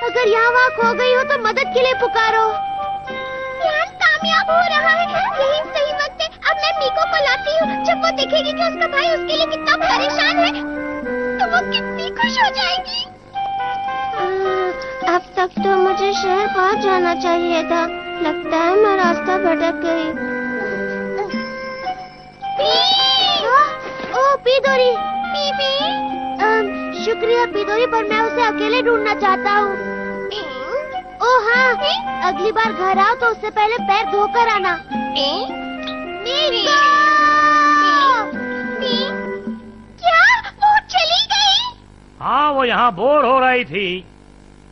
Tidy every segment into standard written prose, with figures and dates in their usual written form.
अगर यहाँ वहाँ खो गई हो तो मदद के लिए पुकारो। प्लान कामयाब हो रहा है। यही सही वक्त है। अब मैं मीको को लाती हूँ। जब वो देखेगी कि उसका भाई उसके लिए कितना परेशान है तो वो कितनी खुश हो जाएगी। अब तक तो मुझे शहर पहुँच जाना चाहिए था। लगता है मैं रास्ता भटक गई। ओ पीदोरी। शुक्रिया पीदोरी, पर मैं उसे अकेले ढूंढना चाहता हूँ। ओ हाँ, अगली बार घर आओ तो उससे पहले पैर धोकर आना। क्या वो चली गई? हाँ, वो यहाँ बोर हो रही थी।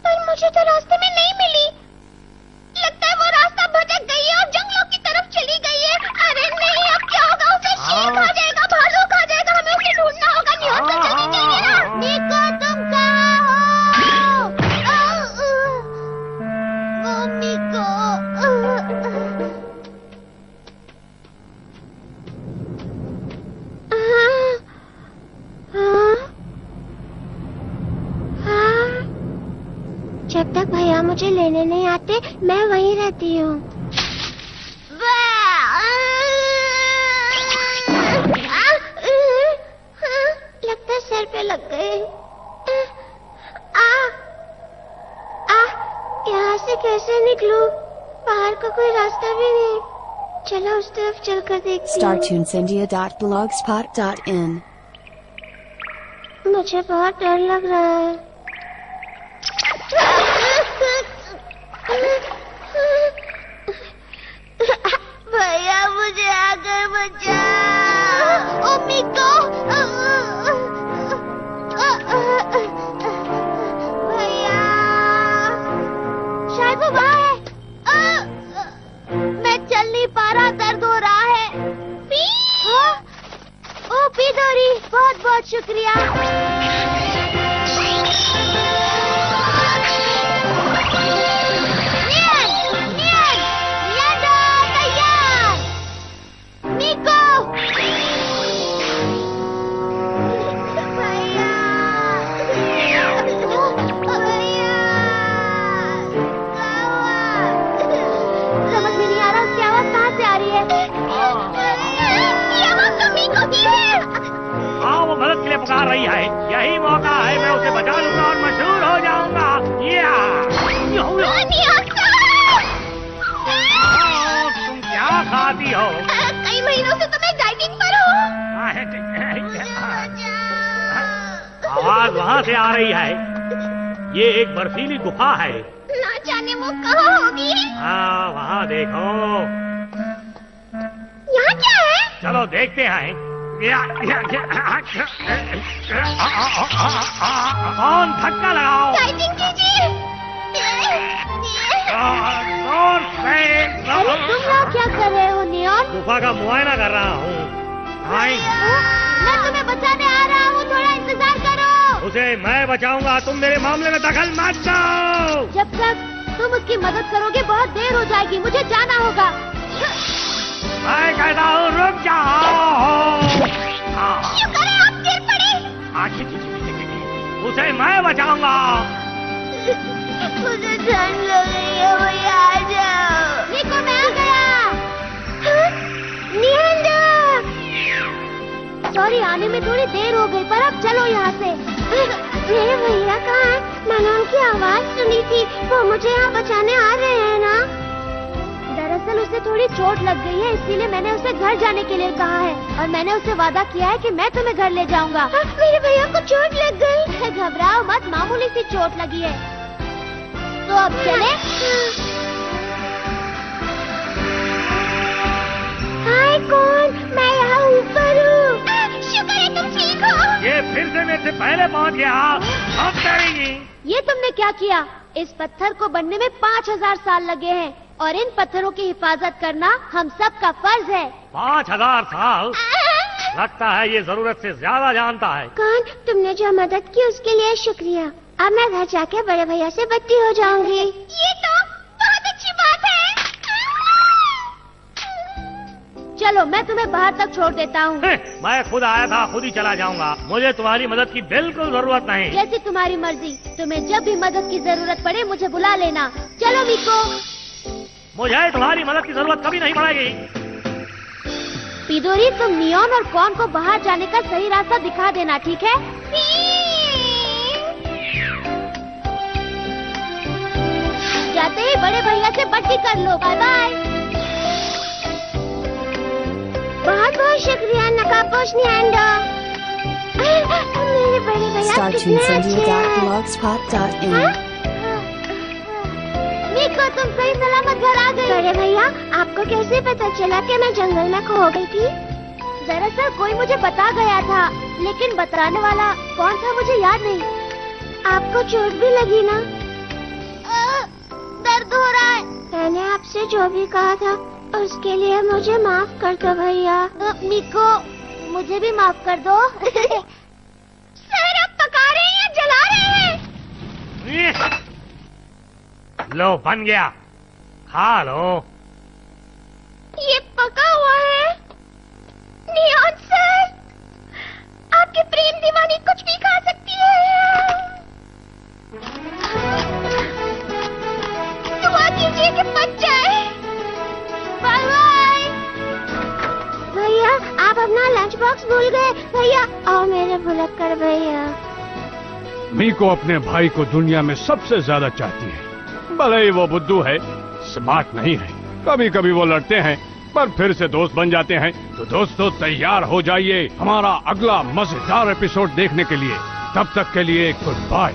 पर मुझे तो रास्ते में नहीं मिली। लगता है वो रास्ता भटक गई है और जंगलों की तरफ चली गई है। अरे नहीं, अब क्या होगा? उसे शेर खा जाएगा, भालू खा जाएगा। हमें उसे ढूंढना होगा। नियोन तो जल्दी चाहिए ना। मीको, तुम कहाँ हो? वो मीको। जब तक भैया मुझे लेने नहीं आते मैं वहीं रहती हूँ। लगता है सर पे लग गए। यहाँ से कैसे निकलूं? बाहर का कोई रास्ता भी नहीं। चलो उस तरफ चलकर देखती हूँ। StarTunesIndia.blogspot.in मुझे बहुत डर लग रहा है। भैया मुझे आकर बचाओ। ओ मीको। भैया शायद वो वहाँ है। मैं चल नहीं पा रहा, दर्द हो रहा है। ओ पीदोरी, बहुत बहुत शुक्रिया। हाँ, वो मदद के लिए पुकार रही है। यही मौका है, मैं उसे बचा लूंगा और मशहूर हो जाऊंगा। तुम क्या खाती हो? कई महीनों से तो मैं डाइटिंग पर हूँ। आवाज वहाँ से आ रही है। ये एक बर्फीली गुफा है। ना जाने वो कहाँ होगी। हाँ, वहाँ देखो। यहाँ क्या है? चलो देखते हैं। कौन धक्का लगाओ? डाइटिंग कीजिए। जोर से। अरे तुम लोग क्या कर रहे हो नियोन? गुफा का मुआयना कर रहा हूँ। मैं तुम्हें बचाने आ रहा हूँ, थोड़ा इंतजार करो। उसे मैं बचाऊंगा, तुम मेरे मामले में दखल मत दो। जब तक तुम उसकी मदद करोगे बहुत देर हो जाएगी। मुझे जाना होगा। मैं कहता हूँ रुक जाओ। शुक्र है आप गिर पड़े। उसे मैं बचाऊंगा। मुझे ठंड लग रही है, भैया आ जाओ। निको, मैं आ गया। नियंदा। सॉरी, आने में थोड़ी देर हो गई, पर अब चलो यहाँ से। मेरे भैया कहाँ हैं? मैंने उनकी आवाज सुनी थी। वो मुझे यहाँ बचाने आ रहे हैं ना? दरअसल उसे थोड़ी चोट लग गई है, इसीलिए मैंने उसे घर जाने के लिए कहा है और मैंने उसे वादा किया है कि मैं तुम्हें घर ले जाऊंगा। मेरे भैया को चोट लग गई। घबराओ मत, मामूली सी चोट लगी है। तो अब चले। हाय कौन? मैं यहाँ ऊपर हूँ। शुक्र है तुम ठीक हो। ये फिर से मेरे से पहले पहुँच गया। अब करेंगी। ये तुमने क्या किया? इस पत्थर को बनने में 5000 साल लगे हैं और इन पत्थरों की हिफाजत करना हम सब का फर्ज है। 5000 साल? लगता है ये जरूरत से ज्यादा जानता है। कौन? तुमने जो मदद की उसके लिए शुक्रिया। अब मैं घर जाके बड़े भैया से बट्टी हो जाऊंगी। ये तो बहुत अच्छी बात है। चलो मैं तुम्हें बाहर तक छोड़ देता हूँ। मैं खुद आया था, खुद ही चला जाऊंगा। मुझे तुम्हारी मदद की बिल्कुल जरूरत नहीं। जैसी तुम्हारी मर्जी। तुम्हें जब भी मदद की जरूरत पड़े मुझे बुला लेना। चलो मिको। मुझे तुम्हारी मदद की जरूरत कभी नहीं पड़ेगी। पिदोरी, तुम नियॉन और कॉर्न को बाहर जाने का सही रास्ता दिखा देना, ठीक है? जाते ही बड़े भैया से बट्टी कर लो। Bye bye. बहुत बहुत शुक्रिया नकापोश नियांडो। मेरे बड़े भैया कितने अच्छे हैं। हाँ? मिको, तुम सही सलामत घर आ गए। बड़े भैया, आपको कैसे पता चला कि मैं जंगल में खो गई थी? दरअसल कोई मुझे बता गया था, लेकिन बताने वाला कौन था मुझे याद नहीं। आपको चोट भी लगी ना? दर्द हो रहा है। मैंने आपसे जो भी कहा था उसके लिए मुझे माफ कर दो भैया। मिको, मुझे भी माफ कर दो। सर, आप पका रहे हैं, जला रहे हैं। लो, बन गया, खा लो। ये पका हुआ है। नियॉन सर, आपकी प्रेम दीवानी कुछ भी खा सकती है। दुआ कीजिए कि बच जाए। Bye bye. भैया, आप अपना लंच बॉक्स भूल गए। भैया, आओ मेरे भुलक्कड़ भैया। मीको अपने भाई को दुनिया में सबसे ज्यादा चाहती है। भले ही वो बुद्धू है, स्मार्ट नहीं है। कभी कभी वो लड़ते हैं, पर फिर से दोस्त बन जाते हैं। तो दोस्तों, तैयार हो जाइए हमारा अगला मजेदार एपिसोड देखने के लिए। तब तक के लिए गुड बाय।